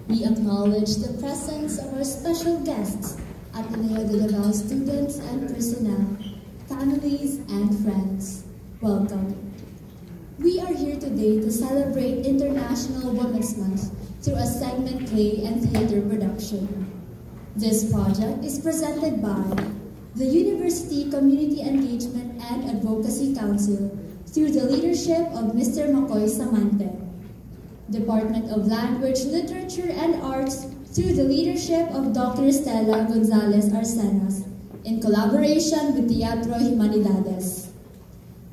We acknowledge the presence of our special guests, Ateneo de Davao students and personnel, families, and friends. Welcome. We are here today to celebrate International Women's Month through a segment play and theater production. This project is presented by the University Community Engagement and Advocacy Council through the leadership of Mr. Makoy Samante, Department of Language, Literature, and Arts through the leadership of Dr. Stella Gonzalez Arcenas, in collaboration with Teatro Humanidades.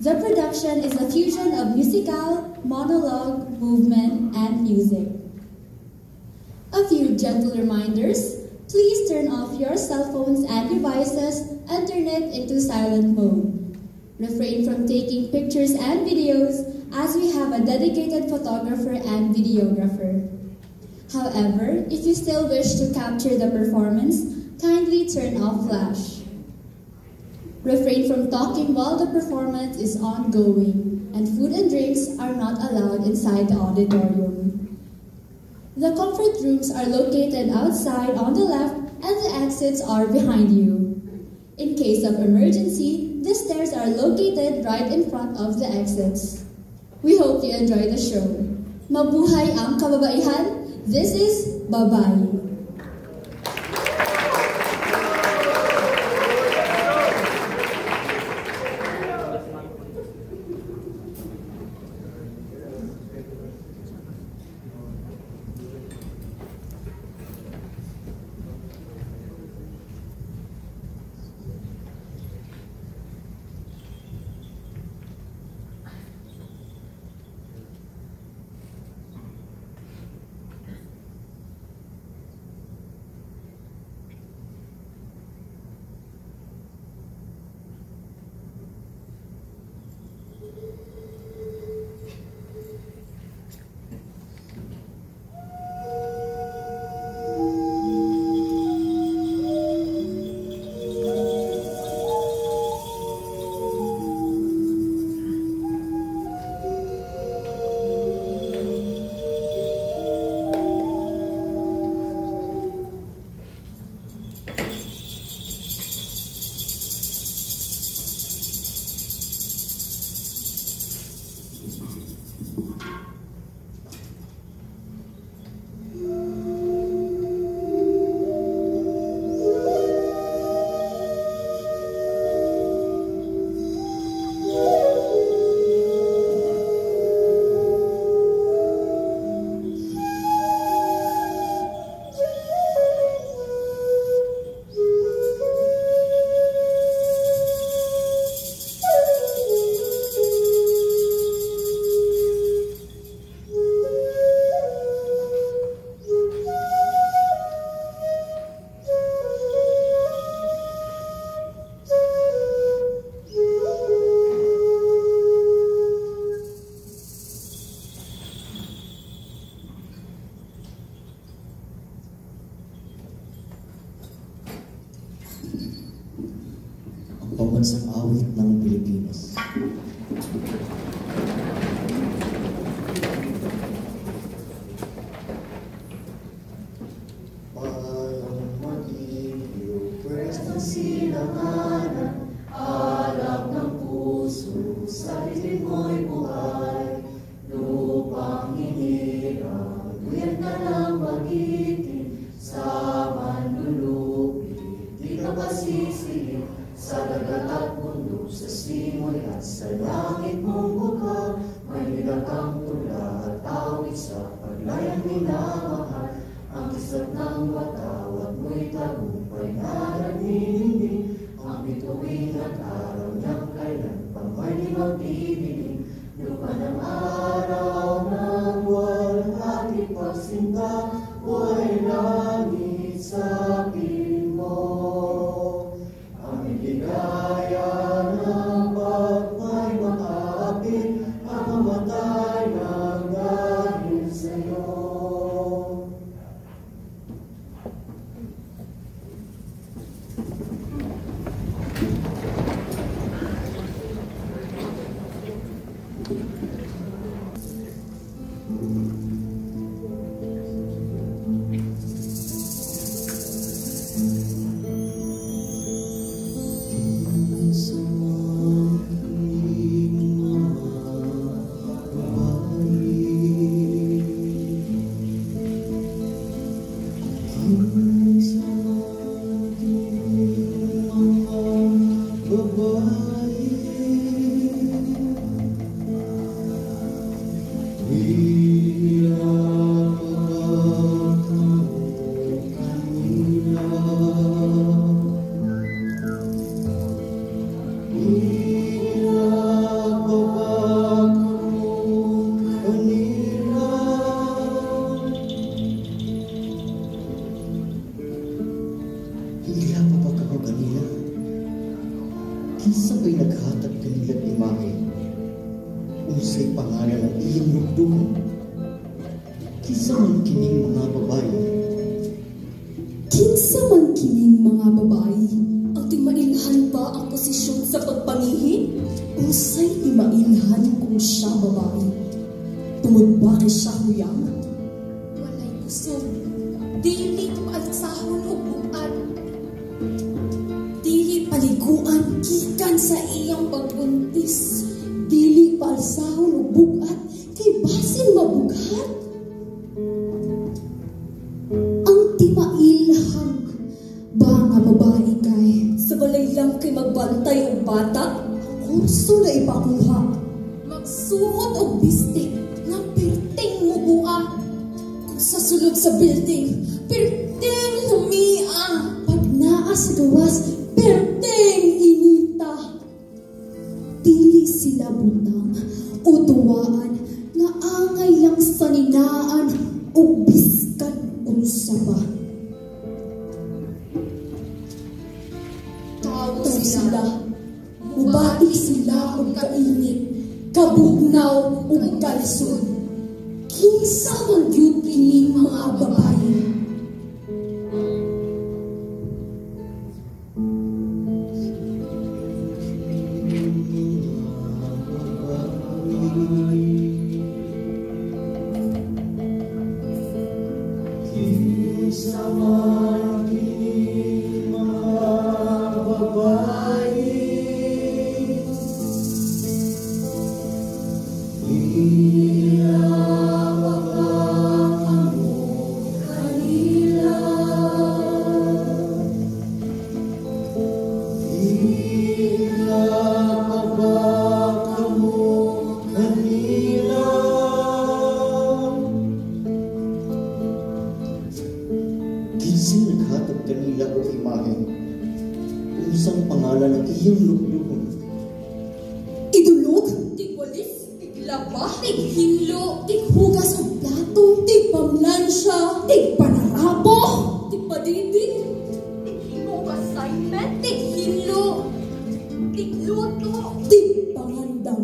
The production is a fusion of musical, monologue, movement, and music. A few gentle reminders. Please turn off your cell phones and devices and turn it into silent mode. Refrain from taking pictures and videos as we have a dedicated photographer and videographer. However, if you still wish to capture the performance, kindly turn off flash. Refrain from talking while the performance is ongoing, and food and drinks are not allowed inside the auditorium. The comfort rooms are located outside on the left and the exits are behind you. In case of emergency, the stairs are located right in front of the exits. We hope you enjoy the show. Mabuhay ang kababaihan! This is Babae. Pambansang awit ng Pilipinas. Parang mag-ibig, pwestong silanganan, alak ng puso, sa litin mo'y buhay, lupang hinirang, nguyat ka lang magitin, sa manlulupi, di ka ba sisiling, sa dagat at mundo, sa simoy at sa langit mong bukal, may nilagang tula at awit sa paglayang minamahal. Ang kisap ng watawat mo'y tagumpay na nagninindi, ang bituin at araw niyang kailan pang may di magdidinig. Lupa ng araw ng walang pagsinta, buhay langit sa akin mo. Ang ligaya ng pagmay makaapit, ang mamatay ng dahil sa'yo. Kinsa ba'y naghatag kanilang imahe? Unsay pangalan ang iyong lugdungon? Kinsa man kining mga babae? Kinsa man kining mga babae? Ang timailhan ba ang posisyon sa pagpangihi? Unsay timailhan kung siya babae? Tungod ba kay siya huyang? Walay kusog, dili maagsahon og buad. Dili paliguan gikan sa iyang pagbuntis. Dili palsahon o bugat kay basin mabughat. Ang timailhan ba nga babae kay sa balay lang kay magbantay og bata? Ang kurso na ipakuha. Magsuot og bistik nga perting mubuak. Kung sa sulod sa building, perting humia. Pag naa sa gawas, perteng inita. Dili sila butang o tuwaan nga angay lang sa ninaan o biskan unsa ba. Tawag sila, mubati sila og kainit, kabugnaw o kalsod. Kinsa man gyud kining mga babae. Kinsay naghatag kanila o imahe? Unsang pangalan ang iyong lugdungon? Idulog, Tigwalis, tiglaba, tighinlo, tighugas og plato, tigpamlansya, tigpanarabo, tigpadidin, tighimog assignment, tighinlo, tigluto, tigpangandam.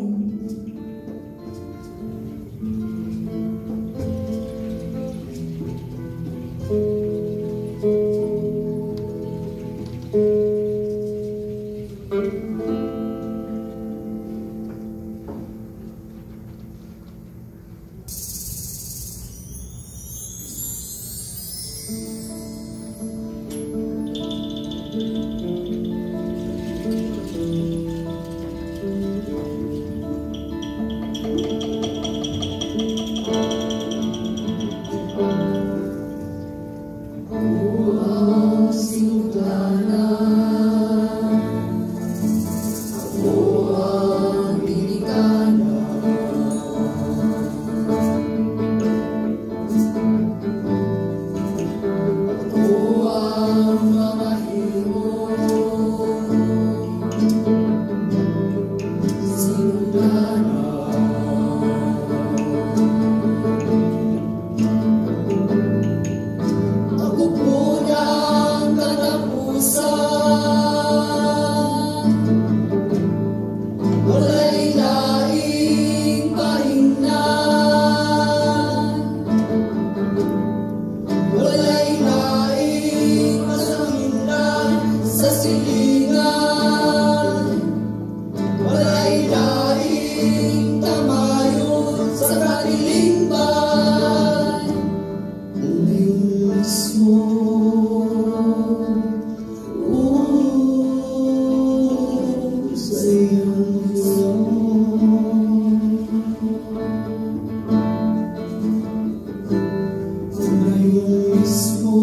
Ngayon mismo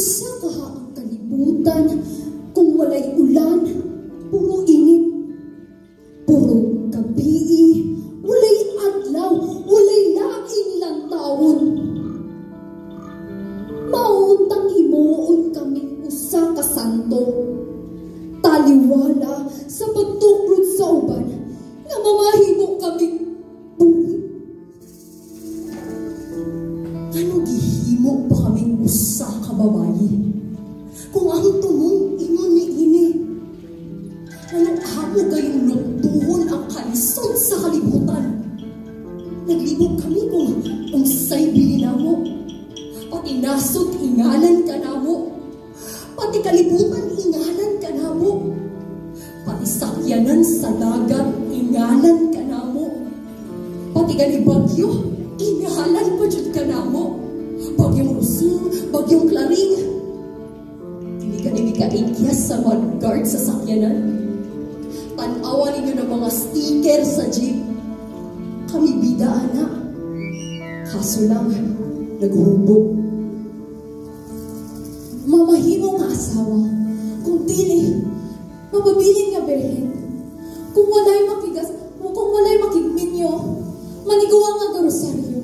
Unsa kaha ang kalibutan kung walay ulan, puro init, puro gabi, walay adlaw, walay laing lang taon. Mauntang himuon kaming usa ka santo, taliwala sa pagtukrod sa uban nga mamahimo kaming buhi. Ano gihimo pa kaming usa ka babayi? Kung ang tumong ingon ni ini, ano amo gayong luktuhon ang kalisod sa kalibutan? Naglibog kami kung unsay bilinamo, pati nasod ingalan ka namo, pati kalibutan ingalan ka namo, pati sakyanan sa dagat ingalan ka namo, pati galibagyo ingalan pa jud ka namo, bagyong Rosing, bagyong Claring. Hindi ka ikyas sa mudguard sa sakyanan. Tanawa ninyo ng mga sticker sa jeep. Kami bida, anak. Kaso lang, naghubog. Mamahimo nga asawa. Kung dili, mababilin nga berhen. Kung walay makigas, kung walay makigminyo, maniguwa nga garosaryo.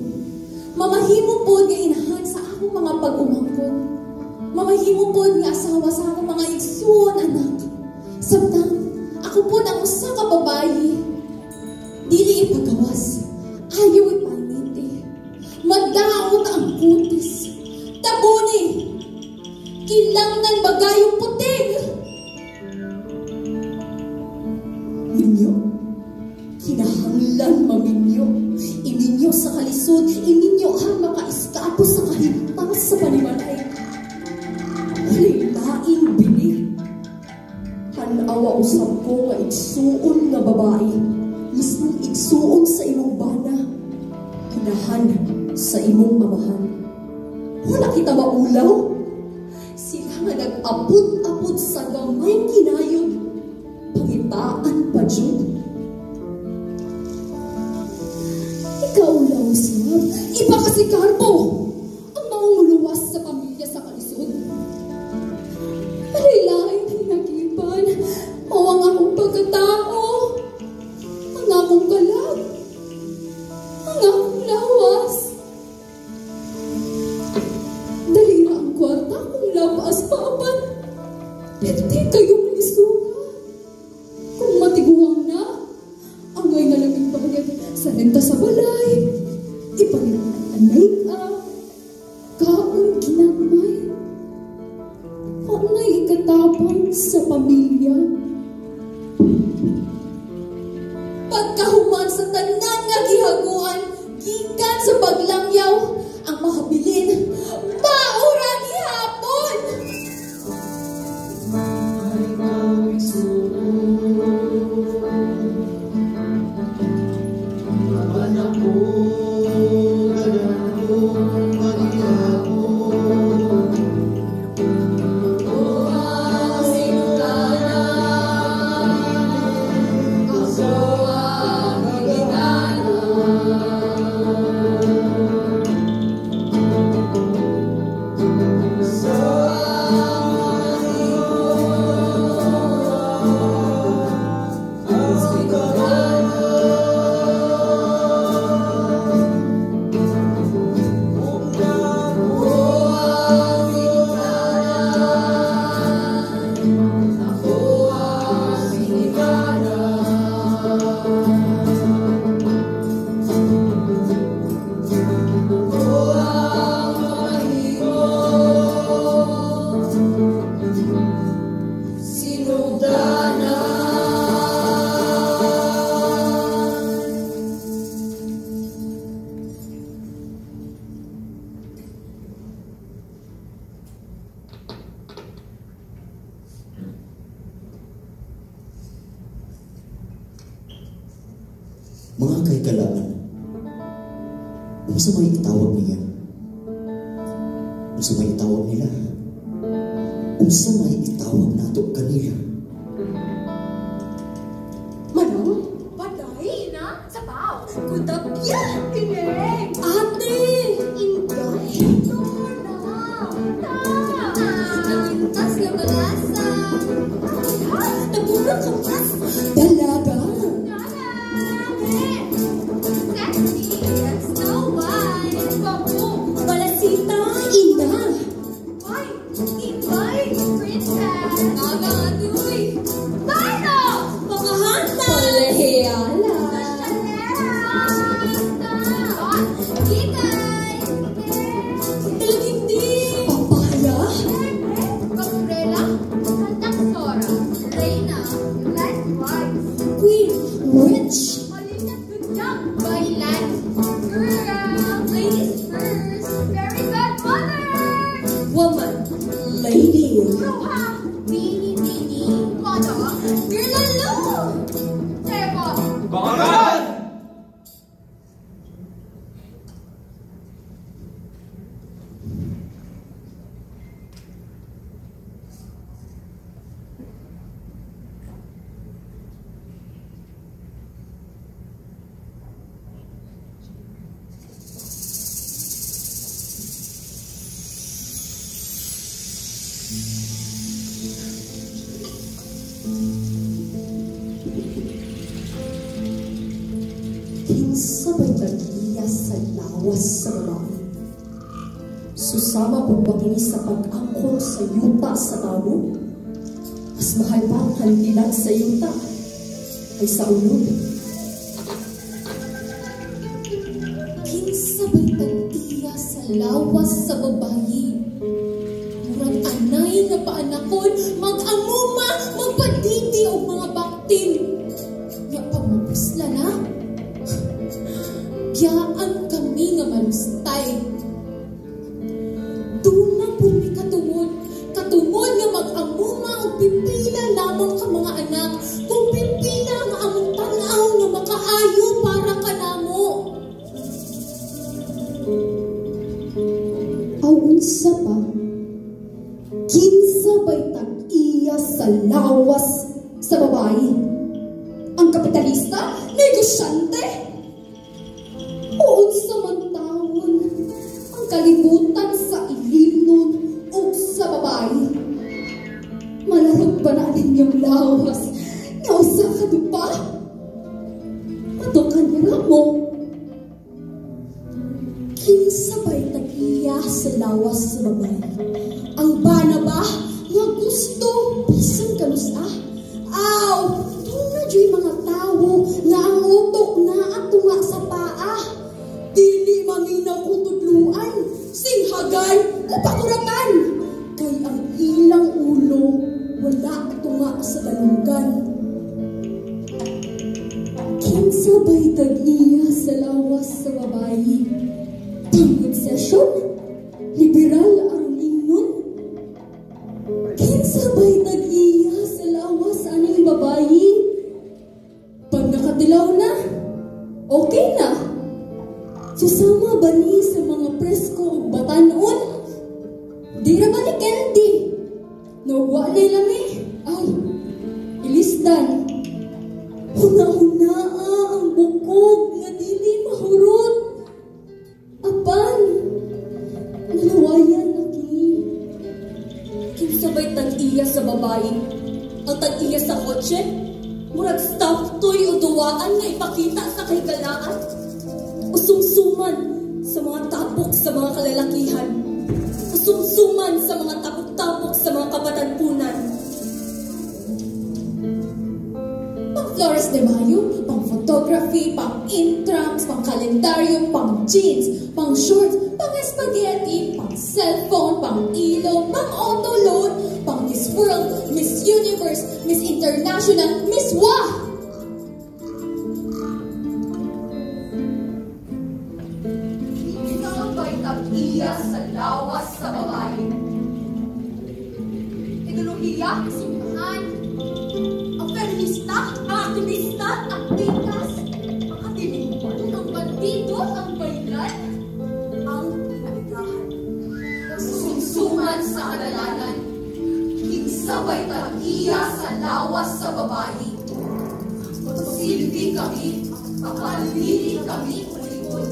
Mamahimo po nga inahan sa akong mga pag-umangkot. Mamahimo po nga asawa sa akong mga igsuon, anak. Samtang, ako po ang usa ka babayi. Dili ipagawas. Ayaw ipaniti. Magdaot ang kutis. Tabuni. Kilangnan bagayong puting. Minyo. Kinahanglan maminyo. Iminyo sa kalisod. Iminyo ang makaiskapo sa kahintang sa panimalay. Walay laing bili. Hanawa usab ko nga igsuon nga babae. Mismo igsuon sa imong bana. Inahan sa imong amahan. Wala kita maulaw. Sila nga nag-apod-apod sa gamay kinayod. Pangitaan pa jud. Ikaw lang sab. Iba kasi karpo. Ang maunguluwas sa pamilya sa kalisod. Alay-laing hinagipan. Mawang akong pagkatao. Ang akong kalag. Ang akong lawas. Dali na ang kwarta kung lapas papan. Pwede kayong isura. Kung matiguang na, angay na lang bagay sa renta sa balay. Ipangilan ang make-up. Kaon ginagmay. Angay ikatapon sa pamilya. Pagkahuman sa tanan nga gihaguan, gikan sa paglangyaw, ang mahabilin, maura gihapon. Mga kahigalaan, unsa may itawag niya? Unsa may itawag nila? Unsa may itawag nato kanila? Manang, paday na, sabaw. Kudapya, Kineng! ate, Inday! Nona, ta. Ladies first. Very good, mother. Woman. Lady. Ruha. Bini. Mother. Girlalo. Teko. Bangalan! Sabay tag-iya sa lawas sa babae. Susama po ba kini sa pag-angkol sa yuta sa tao? Mas mahal ba ang handilan sa yuta ay sa ulod? Kinsabay tag-iya sa lawas sa babae. Murag anay nga paanakon, mag-amuma, magpaditi o mga baktin. Nga pamapusla na. Biyaan kami nga malustay. Duna po mi katungod nga mag-amuma o pipila lamang ka mga anak. Kung pipila nga among tanaw nga makaayo para ka namo. Aw unsa pa? Kinsa ba'y tag-iya sa lawas sa babae? Ang kapitalista? Negosyante? Uod sa mantawon ang kalibutan sa ilimnon o sa babae. Malarog ba na ninyong lawas nga usa ka dupa? Matukan nila mo. Kinsa ba'y tag-iya sa lawas sa babae? Ang bana ba nga gusto bisan kanusa? Aw, tuna dyo'y mga tao nga ang utok na ato nga sa paa. Dili maminaw kung tudluan, singhagan o pakuratan. Kay ang ilang ulo, wala tunga sa dalunggan. Kinsa ba'y tag-iya sa lawas sa babae? Pang-obsesyon? Liberal ang ingnon? Kinsa ba'y tag-iya sa lawas sa aning babae? Pag nakadilaw na, okay na. Susama ba ni sa mga presko o batanon? Di na ba ni Candy? Nawa na lami. Ay, ilisdan. Huna-huna ang bukog nga dili mahurot. Apan, nalawayan lagi. Kinsabay tag-iya sa babae. Ang tag-iya sa kotse? Murag stuffed toy o duwaan nga ipakita sa kahigalaan. Usumsuman sa mga tapok sa mga kalalakihan. Usumsuman sa mga tapok-tapok sa mga kabatanpunan. Pang Flores de Mayo, pang photography, pang intrams, pang kalendaryo, pang jeans, pang shorts, pang spaghetti, pang cellphone, pang ilog, pang autoload, pang Miss World, Miss Universe, Miss International, Miss WA! Tag-iya sa lawas sa babae. Ideolohiya, simbahan, ang feminista, ang aktivista, ang aktikas, ang atilinguan, ang bandido, ang bailan, ang pinagahan. Sumsuman sa kadalanan, kinsabay tag-iya sa lawas sa babae. Silbi kami, kapalili kami ulikod.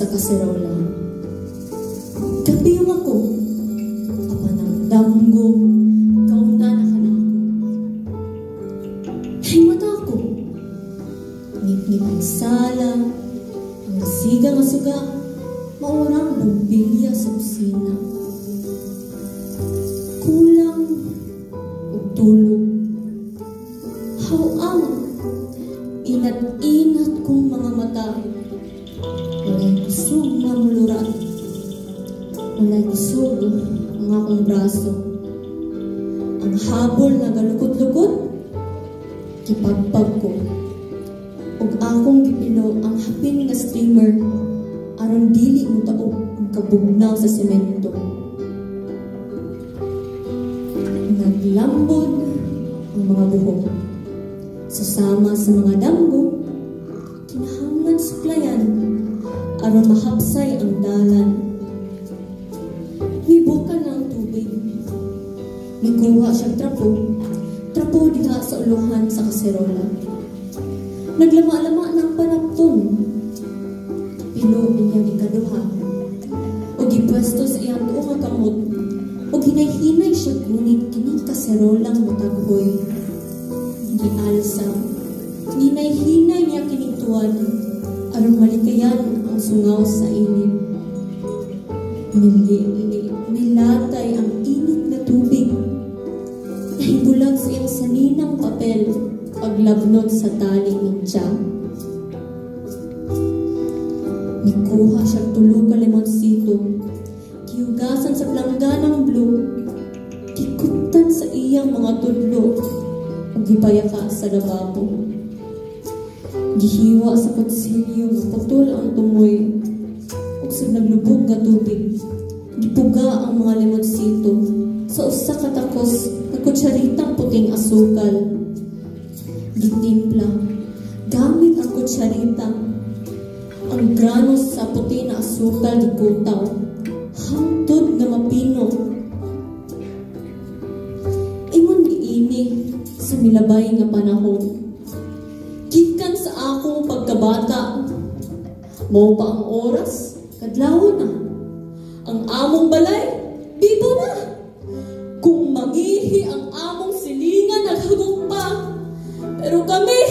sa kaserola. Kapiyong ako, apan ang damgo, kauna na ka na ako. Himata ako, ngit-ngit ang sala, ang nasigang asuga, maurang bumbilya sa kusina. Kulang o tulog, hawang inat-inat kong mga mata. Walay kusog na muluran, walay kusog ang akong braso. Ang habol na galukot-lukot, kipagpag ko. Ug akong gipilo ang hapin nga streamer, aron dili mo taog ang kabugnaw sa semento. Naglambod ang mga buhok. Sasama sa mga damgo, kinahanglan suklayan, aron mahapsay ang dalan. Mibukan na ang tubig. Mikuha siyang trapo diha sa uluhan sa kaserola. Naglama-lama ng panapton. Pilo niyang ikaduha. O gipwesto sa iyang tuong nga kamot. O hinay-hinay siya gunit kining kaserolang mataghoy. Gialsa. Hinay-hinay niya kining tuwan. Aron malikayan ang sungaw sa init. Nilatay ang init na tubig. Nahibulag sa iyang saninang papel. Paglabnot sa tali ng tiyan. Nikuha siyang tulo ka limonsito. Kiugasan sa plangganang blue. Kikutan sa iyang mga tudlo. O gipayaka sa lababo. Gihiwa sa kutsilyo, putol ang tumoy. O sa naglubog nga tubig. Gipuga ang mga limonsito. Sa usa ka takos, nagkutsaritang puting asukal. Gitimpla, gamit ang kutsarita. Ang granos sa puti na asukal gikutaw, hangtod nga mapino. Ingon giini sa milabay nga panahon. Gikan sa akong pagkabata, mao pa ang oras, kadlawon na. Ang among balay, bibo na. Kung mangihi ang among silingan, naghagok pa. Pero kami,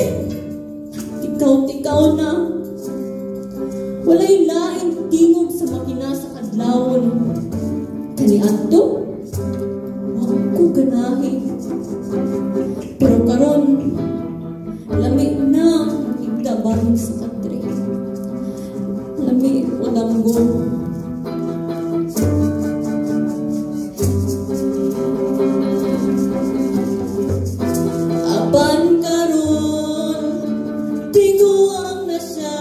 tikaw-tikaw na. Walay laing tingog sa makina sa kadlawon. Kaniadto, wag ko ganahi. Pero karon, lami na ang higda bahin sa katre. Lami o damgo. Apan karon, tinguang na siya.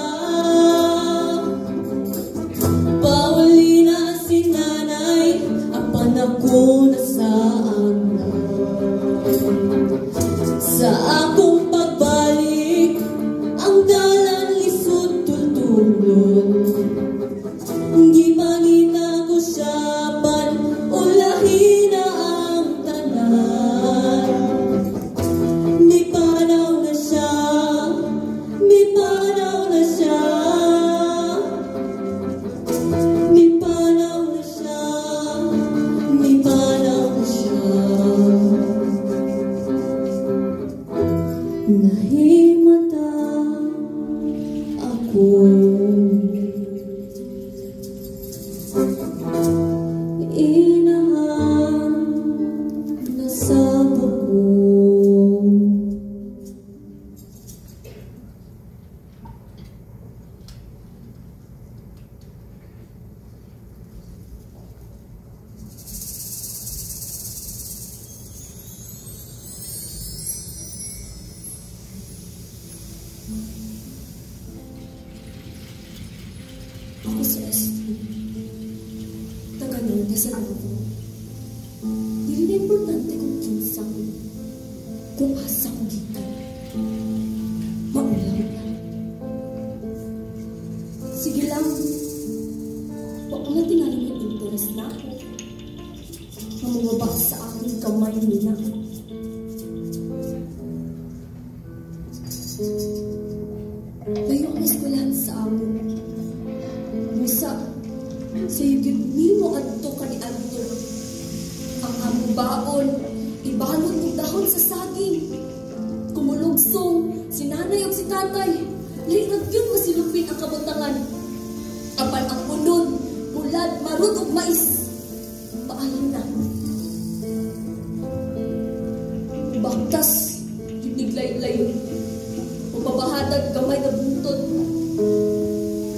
Pauli na si nanay, apan ako nasaan na. Sa akong pagbalik, ang dalan lisod tutulog. Di mangina ko siya, pan ulahin na ang tanan. May panaw na siya, may panaw na siya. May panaw na siya, may panaw na siya. Nahimata ako. Inahan na sa buko. Ako si Esther. Taga-norte sa Davao. Dili na importante kung kinsa ko. Kung asa ko gikan. Maulaw na. Sige lang. Huwag nga tingali may interes na ako. Mamumaba sa aking kamay nila. Layo ang eskwelahan sa amon. Kung Sige nimo adto kaniadto. Ang among baon, ibalot ng dahon sa saging. Kumulugsong, si nanay o si tatay, lainag yun masilupin ang kabutangan. Apan ang punon, mulad, marut o mais, paalam na. Baktas, yuniglay-lay, upabahatag gamay na buntod.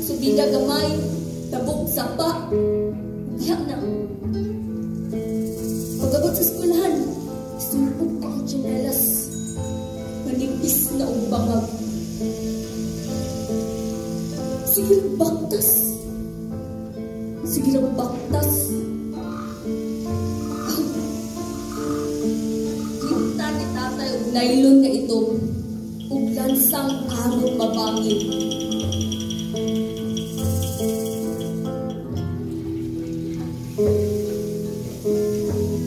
Subida gamay, tabok sapa, ubiyak na. Pagabot sa eskwelahan, isumpog ko ang tsinelas. Manipis na og bangag. Sige lang baktas. Sige lang baktas. Kita ni tatay og nylon nga ito. Ug lansang aron mabangin.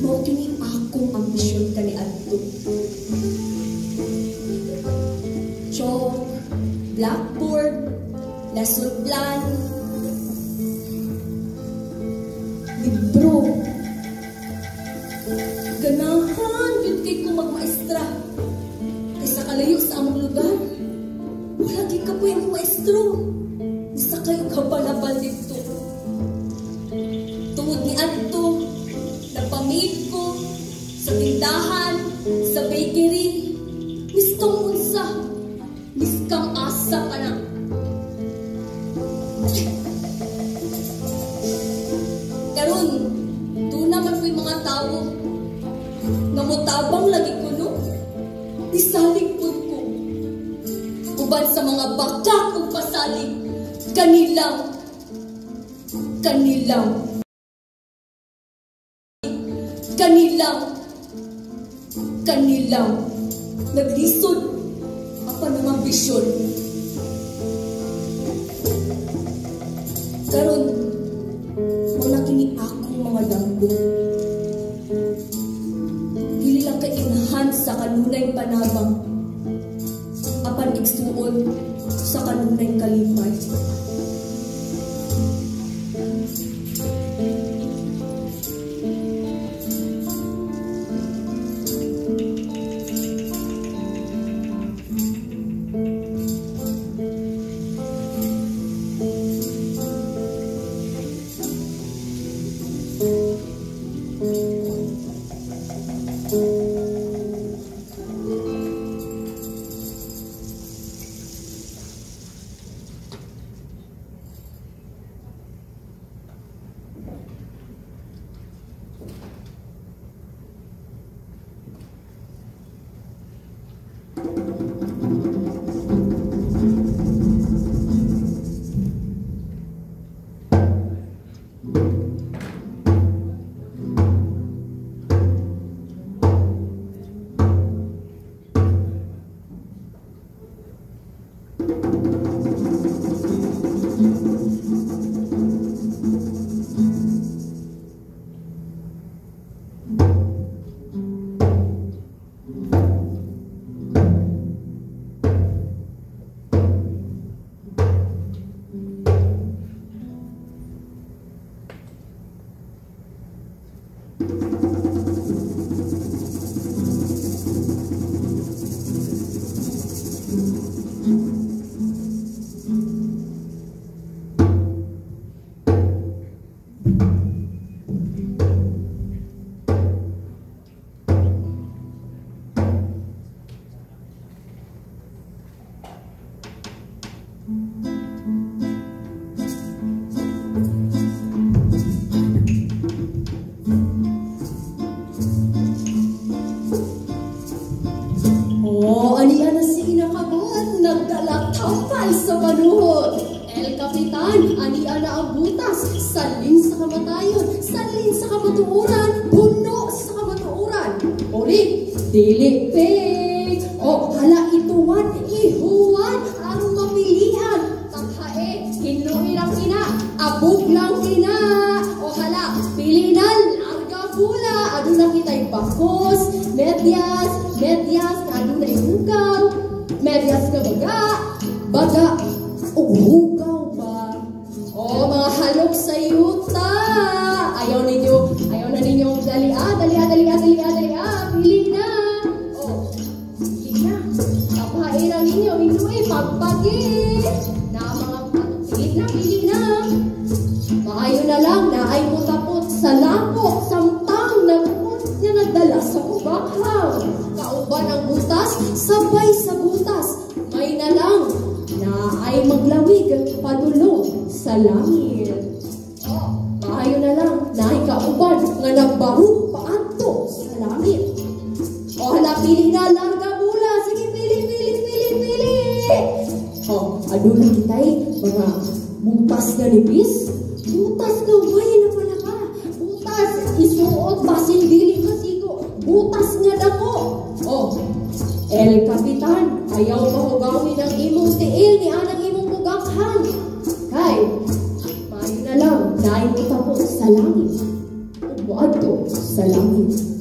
Mao kini akong ambisyon kaniadto. Chalk, blackboard, lesson plan, libro. Ganahan yun kay kong magmaestra. Kaysa kalayo sa among lugar, wala di ka po yung maestro. Isa kayo kabalabal dito. Tungod ni Adto, napamid ko sa tindahan, sa bakery, miskang unsa, miskang asa ka na. Karon, doon naman po yung mga tao nga mutabang lagi ko, no? Isalig po ko. Uban sa mga bakak kong pasalig, kanilang naglisod apa ng ambisyon. Karon, wala kini akong mga danggo. Dili lang kay inahan sa kanunay panabang, apan igsuon sa kanunay kalipay. Dili fake. O hala ituwan, ihuwan, aron mapilian. Tanghae, hinuin lang kina, abog lang kina. O hala, pilinan, larga pula. Aduna kita'y bakos, medyas, aduna ihugaw, medyas nga baga, o hugaw ba? Oh, mga halok sa yuta! Ayaw na ninyo, dalia, pili na! Oh, pili na. Kapain ang inyo, pagpagi! Na mga pili na! Maayo na lang na ay mutapot sa lapok, samtang nagpot niya nagdala sa kubakhaw. Kauban ang butas, sabay sa butas. May na lang na ay maglawig padulong sa langit. Oh, maayo na lang na ay kauban nga nagbarug paadto sa langit. O hala, pili na, larga mula. Sige, pili. O, aduna kita'y mga butas na nipis. Butas na way na pala ka. Butas, isuot, basin dili ka sigo. Butas nga dako. O, El Capitan, ayaw mahugawin ang imong tiil ni anang imong bugakhan. Kay, maayo na lang, dahil mo sa langit. Ubuadto sa langit.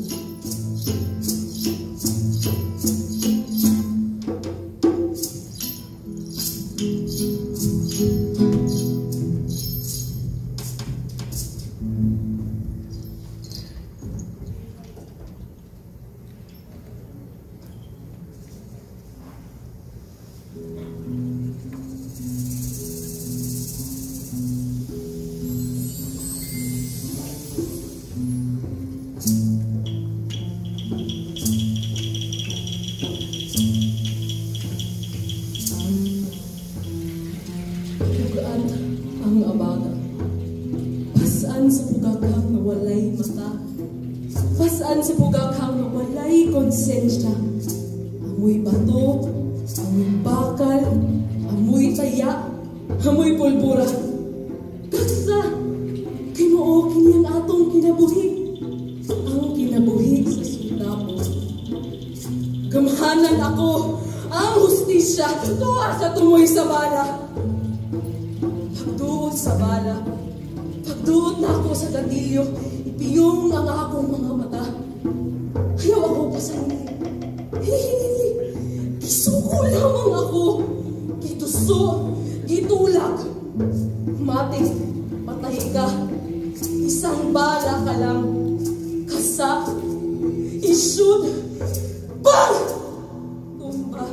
Ang abaga. Pasaan sa bugakhang na walay mata. Pasaan sa bugakhang na walay konsensya. Amoy bato, amoy bakal, amoy taya, amoy pulbura. Kasa, Ginoo kinyan atong kinabuhi. Ang kinabuhi sa sundabo. Gamhanan ako ang hustisya tuwa sa tumoy sa bala. Pagduot sa bala, pagduot na ako sa gatilyo, ipiyong ang akong mga mata. Ayaw ako pasangin. Gisuko lamang ako. Gituso, gitulak. Mating, patay ka. Isang bala ka lang. Kasa, isud, bang! Tumba.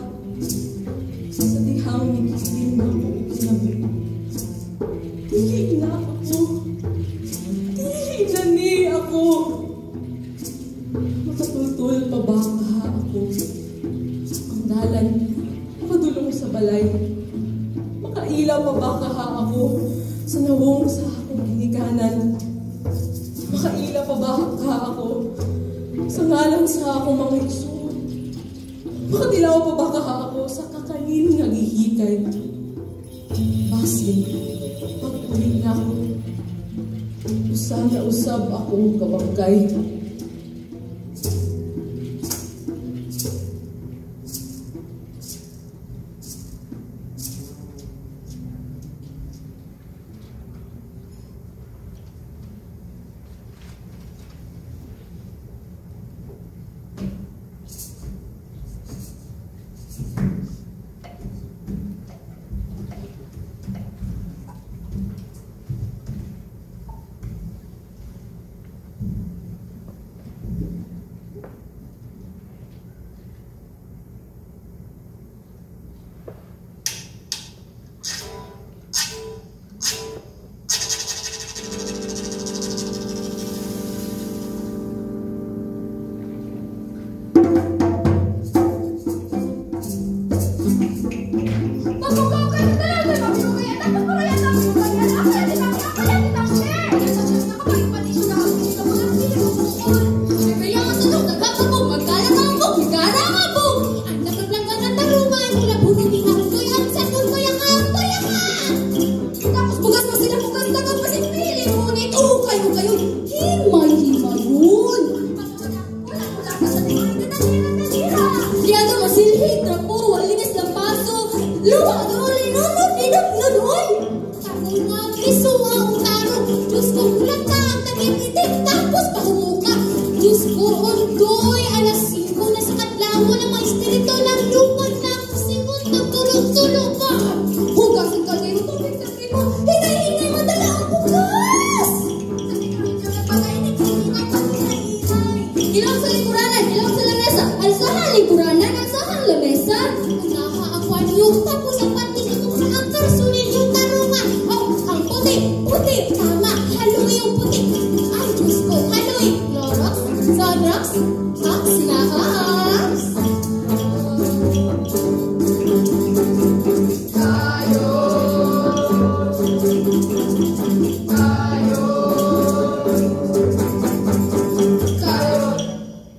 Sa dihang nikiling na ako kinabi. Dili na ako. Dili na ni ako. Makatultul pa ba ako? Ang dalan, makadulong sa balay. Makaila pa ba ako sa nawong sa akong ginikanan? Makaila pa ba ako sa ngalan sa akong mga igsoon? Makatilaw pa ba ako sa kakanin nga gihikay? Basin, pag-ulit na ako. Usab na usab akong kabangkay.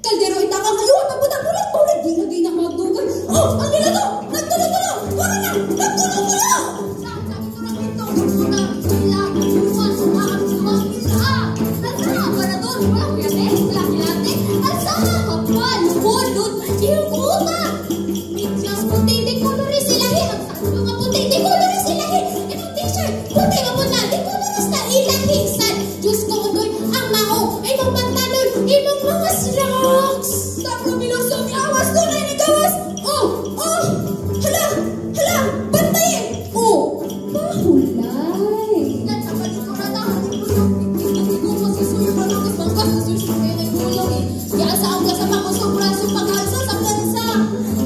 Kaldero itaka ngayon, tapos-tapulit mo, nagdilagay na magdugan. Oh, ang nila to! Nagtulo-tulo! Wala na! Nagtulo-tulo! Sabi ko lang ito, gusto na sila, buwan, sumakang isa. Nasaan ka na doon? Wala ko yan eh, wala kilate. Nasaan ka pa? Lupon doon, iyong utak. Medyas puti, di koloris ilahi. Ang saan mga puti, di koloris ilahi. Itong t-shirt, puti nga po na, di koloris na ilahi. San, Diyos ko undoy, ang mao, imong pantalon, imong mga slacks. Tapos minusong awas, tunay ni gawas. Oh, oh, hala, hala, bantayin. Oh, Mahulay. yan sa palikurada, halipulong. Ito mo si Suyo Balongis, bangkas na Suyo Suyo ng gulong eh. Kaya sa ang kasama ko sobrang pag-alsa sa kansa.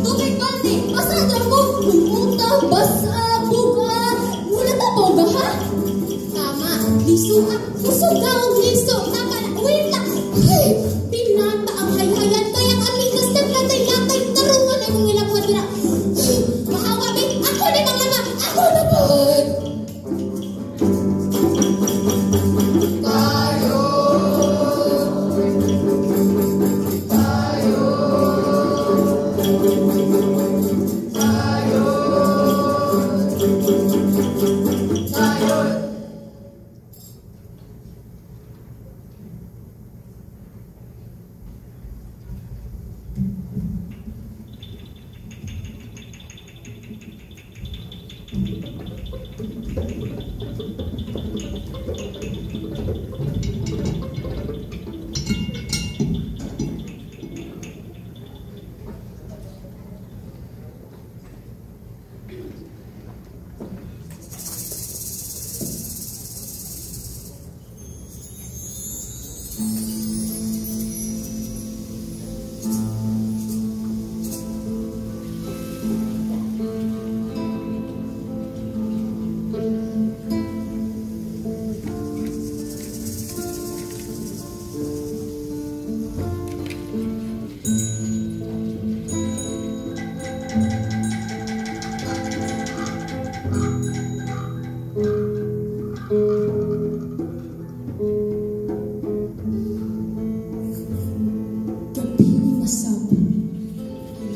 Tubig balde, masada mo, lumuta, basa, buka. Mula na boga ha? Tama, liso ha, kusog daw, liso, tama na, wait lang. Hey, pinata ang hayhayan, kaya ang amigas naglatay-latay, tarungan ay mong ilang mga tira. Mahawa, bin, ako na mga nga, ako na po. Gabi masabi,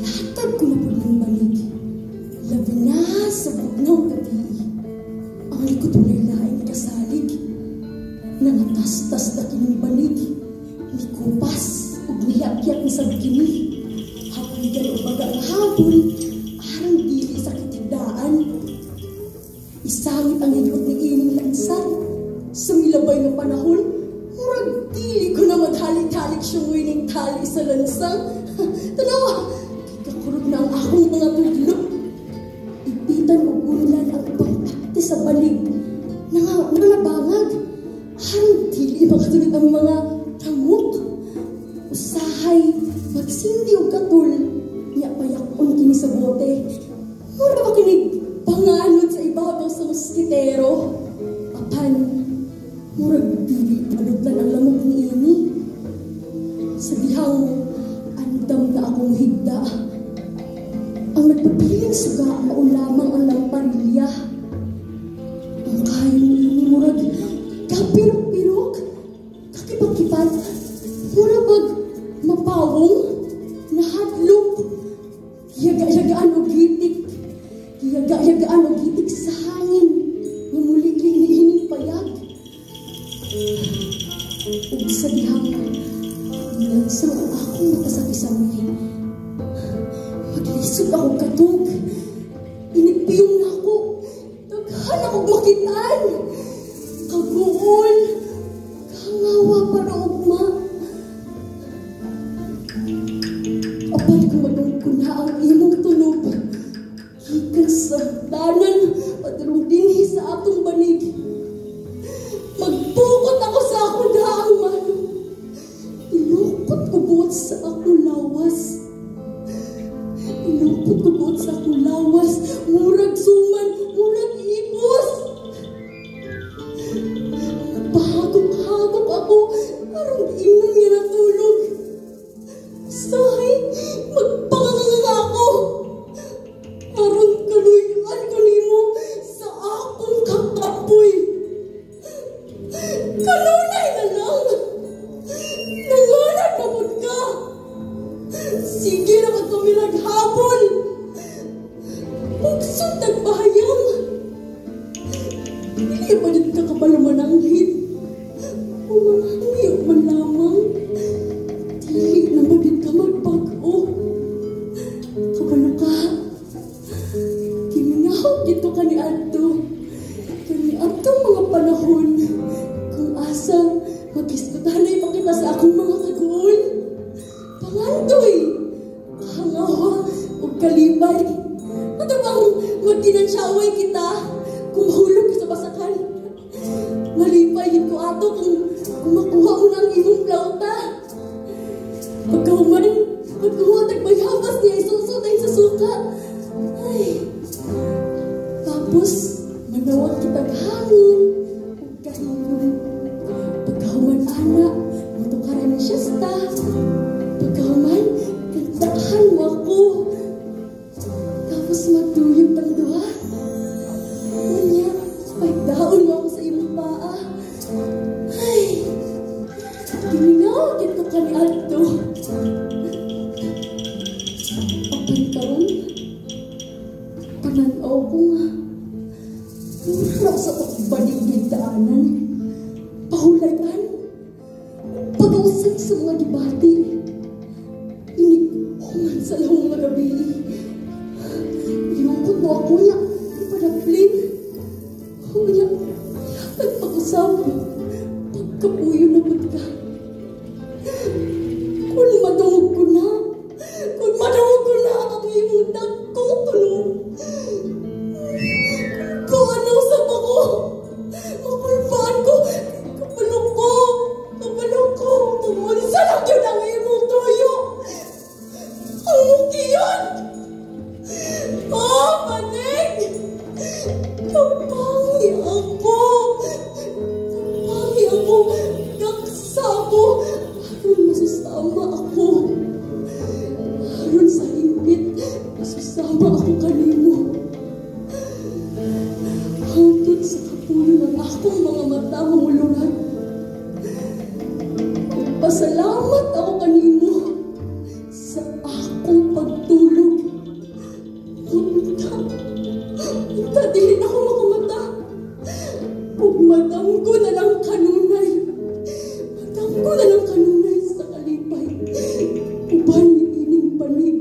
latag ko na po ng banig. Labi na sa bugnaw gabi. Ang likod mo lain kasalig. Nangatastas na kining banig. Ni kupas, ug niyakyak ni sabkini. Hapigan o baga nga habol, arang dili sa kitigdaan. Isangit ang hilot ni ining lansan. Sa milabay na panahon, murag dili ko na maghalik-halik siyang wining tali sa lansang. Tanawa, kikakurog na ang akong mga tudlo. Ipitan o ulan ang pangpati sa balig. Nangabangag. Harang dili makatulad ang mga tamok. Usahay, magsindi o katul. Niya payakon kini sa bote. Mura ba kinig panganod sa ibabaw sa moskitero? Apan, murag dili panuglan ang lamok ni ini. Sa dihang andam na akong higda. Ang nagpapiling suga mao lamang ang lamparilya. Ang kayo ni ini murag kapirok-pirok. Kakipakipat. Murag mapawong. Nahadlok. Yaga-yagaan o gitik. Yaga-yagaan o gitik sa hangin. Ngumuli-li ni ining payag. Ug sa dihang lansang ang akong makasabi-sabi. Maglisod ako katog. Inipiyong na ako. Daghan akong makitaan. Kaguol. Kangawa para ugma. Apan kung madungkon na ang imong tunog. Gikan sa tanan. Padulong dinhi sa atong banig. Magpukot ako sa akong daang man. Ilukot ko buot sa akong lawas. Ilukot ko buot sa akong lawas. Murag suman, murag ipos. Pahagok-hagok ako. Parang inang niya natulog. Sahay, magpanganganga ako. Parang kaluyan ko nimo sa akong kakapon. ba din kakabalumananghit? Umanghiyo man lamang. Dili na ba din ka magbago? Kabalo ka. Kimingaw gito ka ni Adto. Kani atong mga panahon. Kung asa, mag-istutanay pa kita sa akong mga kagoon. Pangandoy. Hangawa o kalibay. Ano bang magdinansaway kita kung mahulog ka sa basakan? Malipay yun ko ato kung makuha mo ng imong plauta. Pagkahuman, nagmayhabas niya isusod ay sa suka. Ay. Tapos, manawag kitang hangin o kahilom. Pagkahuman anak, matukaran ni Shasta. Pagkahuman, kantahan mo ako. Tapos magtuyog ng duha. Unya, pagdaon mo ako sa imong paa. Ay, gimingaw gito ka ni Adto. Apan karon, pananaw ko nga. Mura sa pagbaligid daanan. Pahulayan. Pag-usap sa mga gibati. Iniguman sa lahong mga gabi. Ilungkot mo ako niya. Padaplin. Huwag nagpag-usap. Pagkapuyo na ba't ka? Kung madungog ko na. Kung madungog ko na. Ang iyong dagkong tulong. Kung ano usap ako. Mapulpaan ko. Kapalok ko. Tumunsa lang yun ang imong tuyo. Ang mukiyan. Oh, manig! Kapangi ako! Gaksa ako! Aron masusama ako! Aron sa hingpit, masusama ako kanimo! Hangtod sa kapulo ng akong mga mata mamuluran. Pasalamat ako kanimo sa akong pagtulog. Unta, dili na ako makamata. Madam ko na lang kanunay. Madam ko na lang kanunay sa kalipay. Uban ni ining panig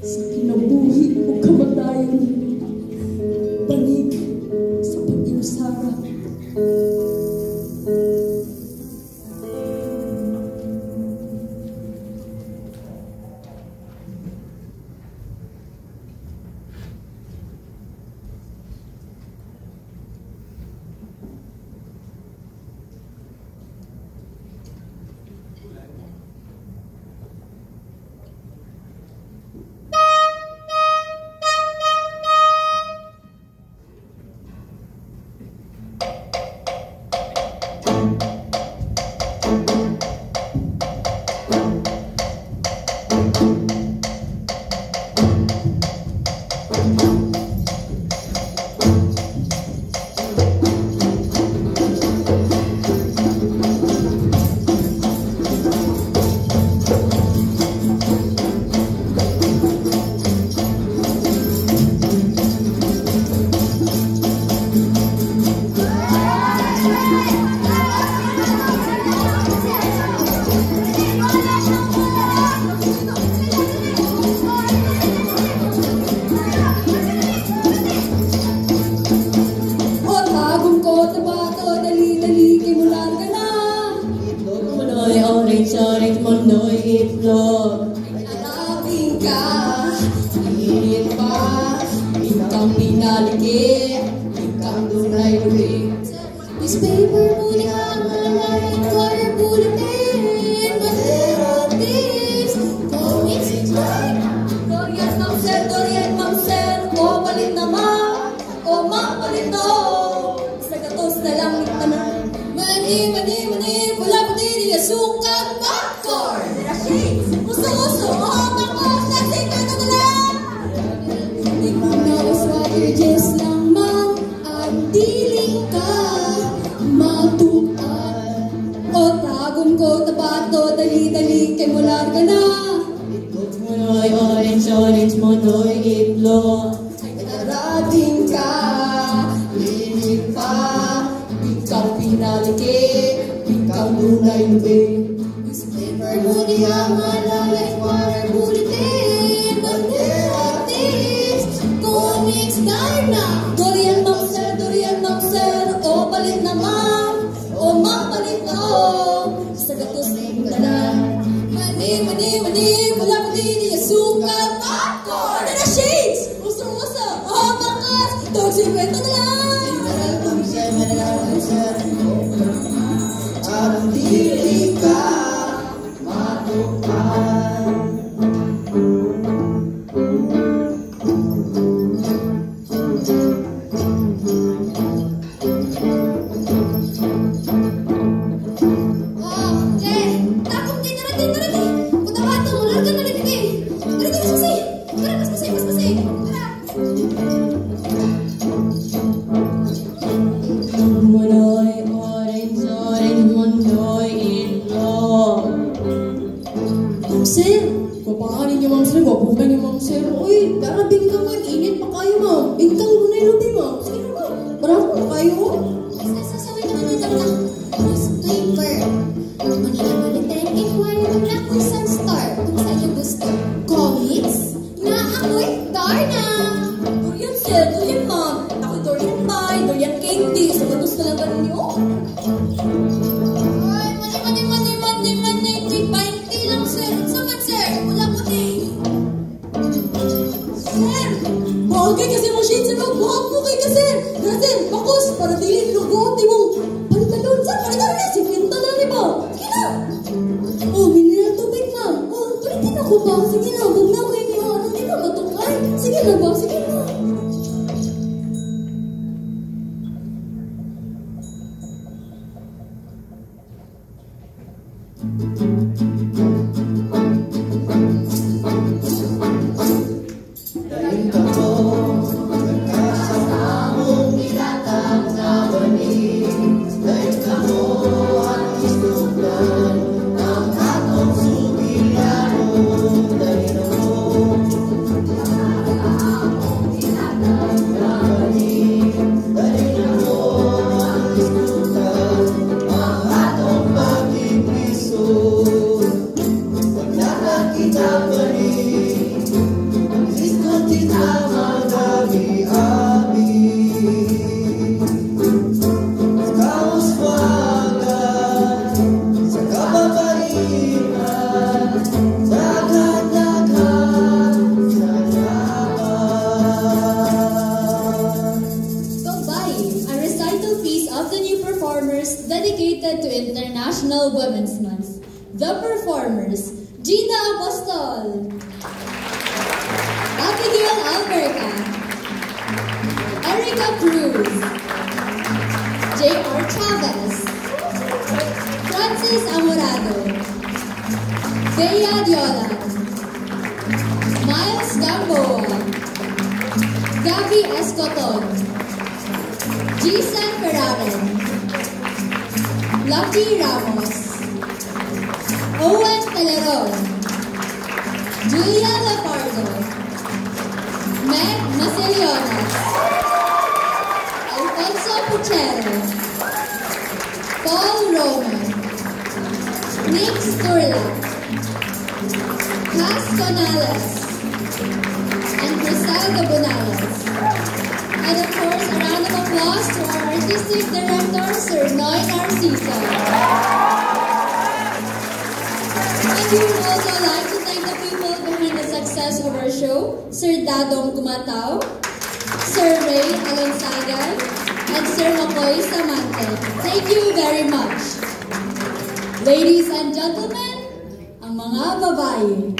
sa kinabuhi o kamatayan. Panig sa pag-iusara. Orange mondoy itlog. Arabing ka, init pa, ikang pinaliki, ikang dunay-luwi. This paper muna ang color bulletin, but there are things going inside. Dorian mamser, o palit naman, o mapalit o. Sa gatos na lang itanan. Mani, wala pa din yung sukat, popcorn, rashid, uso-uso, tapos nagsikat na lang. Hindi ko na uswater, just lang mang ang diling ka matuan. O tagom ko, tabato, dali-dali, kay mular ka na. Monoy, orange monoy, itlog. Ay nagarating ka, linig pa, pinaliki, ikaw dunay lubing. Newspaper mo diha malalay water bulletin. Magnetis, comics, Darna. Durian Mamser, o palit na ma'am, o ma'am palit na o. Sa gatos na yung tanan. Mani, wala ko din niya sukat, popcorn, and a shades. Usa, bakas, tog 50 na lang. Ang dili ka matukan. Sir, papanganin niyo ma'am sir, wabukan niyo ma'am sir. Uy, tara bingkang ma'am, init pa kayo ma'am. Bingkang muna yung lubi ma'am. Sige na ma'am, marami pa kayo. Sasawin naman dito lang. Newspaper. Manila Bulletin, inquiry na kung saan star. Kung saan yung gusto. Comics, na ako'y Darna. Durian sir, durian ma'am. Ako durian pie, durian candy. Sa gatos na lang ganun niyo. Ay, mani. 3.20 lang, sir. Saman, sir. Wala ko din. Sir, bagay kasi mo shit sir, buhak ko kay ka sir. Sir, bakos, para dili lugot mong palitalon. Sir, palitalon na, sikinta na ni ba? Sige na. Oh, mineral tubig ma'am. Oh, tulitin ako ba? Sige na, huwag na kayo niyo. Ano, di na matukay. Sige na ba? Sige na. Dahil ka mo, nagkasamang nilatag na bani. Dahil ka mo, ang istuklan ng atong sugilano. Dahil ka mo, nilatag na bani. Dahil ka mo, ang istuklan ng atong pag-ipiso. Wag na kita bani. Kita magami-ami. Kaos wagan sa kababaihan, dagat-dagat sa laban. Goodbye, a recital piece of the new performers dedicated to International Women's Month. The performers, Gina Apostol, Abigail Alberca, Erica Cruz, J.R. Chavez, Francis Amorado, Bea Diolan, Miles Gamboa, Gabby Escoton, Gisan Ferraren, Lucky Ramos, Owen Teleron, Julia Lapardo, Meg Macelionas, Alfonso Puchero, Paul Roman, Nick Sturla, Cas Conales, and Criselda Bonales. And of course, a round of applause to our artistic director, Sir Noy Narciso. And we would also like to thank the people behind the success of our show, Sir Dadong Gumatao, Sir Ray Alonsagan, and Sir Makoy Samante. Thank you very much. Ladies and gentlemen, ang mga babae.